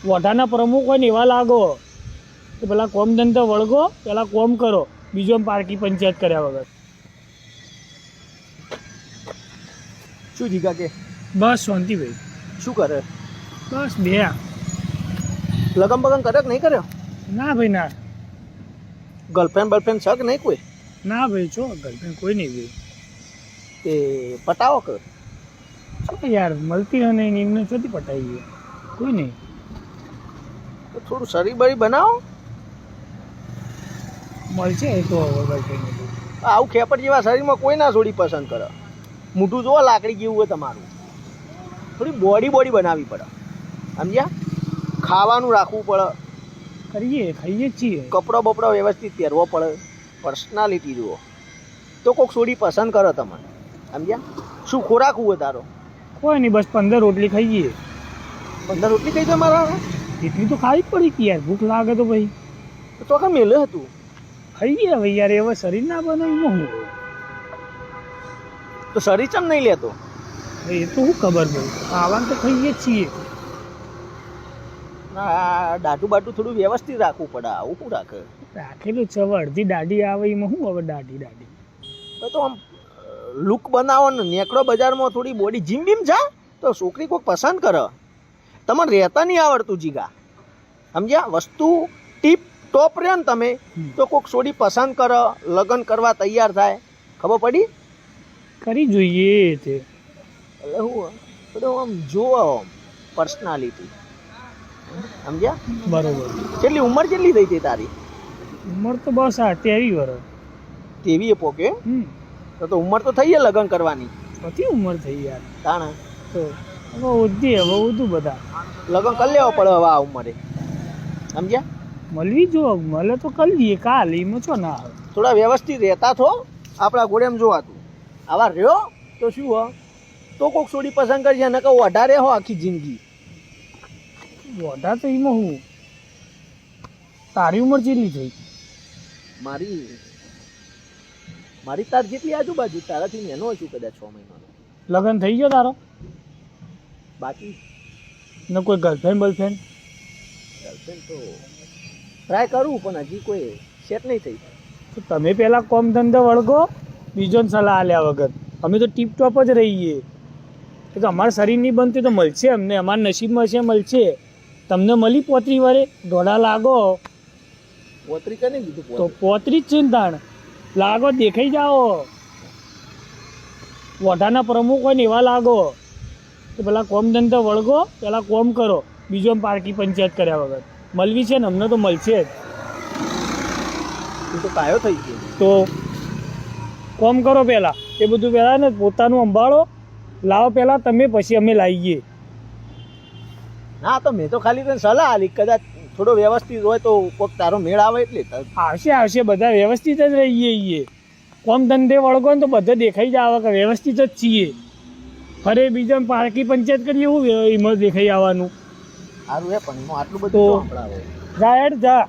વોટાના પ્રમુખ હોય ને એવા લાગો તો પેલા કોમ ધંધો વળગો, પેલા કોમ કરો, બીજો પારકી પંચાયત કર્યા વગર. શું જીગા કે બસ શાંતિ ભાઈ. શું કરે? બસ બે. લગન બગન કર્યો કે નહીં કર્યો? ના ભાઈ ના. ગર્લફ્રેન્ડ બર્લફ્રેન્ડ છે કે નહીં કોઈ? ના ભાઈ છો ગર્લફ્રેન્ડ કોઈ નહીં ભાઈ. તે પટાવો કર. શું યાર મળતી હોય નહીં એમને ચોથી પટાઈ ગઈ કોઈ નહીં. તો થોડું શરીર બરી બનાવો. મળશે એ તો હવે ગર્લફ્રેન્ડ. આવું ખેપટ જેવા શરીરમાં કોઈ ના છોડી પસંદ કરે. મોઢું જોવો લાકડી જેવું હોય તમારું. થોડી બોડી બનાવવી પડે, સમજ્યા? ખાવાનું રાખવું પડે, ખાઈએ જ છીએ. કપડો બપડો વ્યવસ્થિત પહેરવો પડે, પર્સનાલિટી જુઓ તો કોઈક છોડી પસંદ કરો તમને, સમજ્યા? શું ખોરાક હોય તારો? કોઈ નહીં, બસ 15 રોટલી ખાઈએ. 15 રોટલી ખાઈ જાય મારા? એટલી તો ખાવી જ પડી કે યાર, ભૂખ લાગે તો ભાઈ તો કાં મેલે હતું ખાઈએ હવે યાર. એવા શરીર ના બને એમાં હું તો શરીર ચમ નહીં લેતો? એ તો શું ખબર ભાઈ, ખાવાનું તો ખાઈએ જ છીએ. ના દાઢું બાટું થોડું વ્યવસ્થિત રાખવું પડે. આવું શું રાખે? રાખેલું છે હવે, અડધી દાઢી આવે એમાં શું હવે દાઢી. તો આમ લુક બનાવો ને, નેકડો બજારમાં થોડી બોડી જીમ બીમ જા તો છોકરી કોઈ પસંદ કરે. તમને રહેતા નહીં આવડતું જીગા, સમજ્યા? વસ્તુ ટીપ ટોપ રહે ને તમે તો કોઈક છોડી પસંદ કરે, લગ્ન કરવા તૈયાર થાય. ખબર પડી? કરી જોઈએ તે. એટલે હું બધું આમ જોવો આમ પર્સનાલિટી, સમજ્યા? બરોબર. કેટલી ઉંમર કેટલી થઈ હતી તારી? ઉંમર તો બસ આ 23 વર્ષ. તેવી પોકે? તો ઉંમર તો થઈ લગ્ન કરવાની. બધી ઉંમર થઈ યાર. તાણા તો હવે ઉધી હવે ઉધું બધા લગ્ન કરી લેવા પડે હવે આ ઉંમરે, સમજ્યા? મળવી જો મળે તો કરી લઈએ કાલ, એમાં છો ના આવે. થોડા વ્યવસ્થિત રહેતા થો. આપણા ઘોડે એમ જોવાતું આવા રહ્યો તો શું હો તો કોઈક છોડી પસંદ કરજે, ને કહું વધારે હો આખી જિંદગી. વોટા તો એમાં હું. તારી ઉંમર કેટલી થઈ? મારી તાર જેટલી આજુબાજુ, તારાથી નેનો છું કદાચ 6 મહિનાનો. લગ્ન થઈ ગયો તારો? બાકી ને કોઈ ગર્લફ્રેન્ડ તો ટ્રાય કરું પણ હજી કોઈ સેટ નહીં થઈ. તો તમે પહેલાં કોમ ધંધો વળગો, બીજોને સલાહ આલ્યા વગર. અમે તો ટીપ ટોપ જ રહીએ. એ તો અમારા શરીર નહીં બનતું તો મળશે અમને, અમારા નસીબમાં છે મળશે. તમને મળી 35 વારે દોડા લાગો પોતરી કને કીધું? તો 35 જ છે ને તાણ લાગો, દેખાઈ જાઓ. વોટાના પ્રમુખ હોય ને એવા લાગો તો પેલા કોમ ધંધો વળગો, પેલા કોમ કરો, બીજો પારકી પંચાયત કર્યા વગર. મળવી છે ને અમને તો મળશે જ. તું તો કાયો થઈ ગયો. તો કોમ કરો પહેલાં, એ બધું પહેલાં ને પોતાનું સંભાળો. લાવો પહેલાં તમે, પછી અમે લાવીએ. ના તો મેં તો ખાલી તને સલાહ આલી, કદાચ થોડો વ્યવસ્થિત હોય તો કોઈક તારો મેળ આવે એટલે. આવશે બધા વ્યવસ્થિત જ રહીએ. કોમ ધંધે વળગો ને તો બધે દેખાઈ જ આવે કે વ્યવસ્થિત જ છીએ. ફરે બીજા પારકી પંચાયત કરીએ એવું એમાં દેખાઈ આવવાનું. સારું હે પણ એમાં આટલું બધું જા હેડ જા.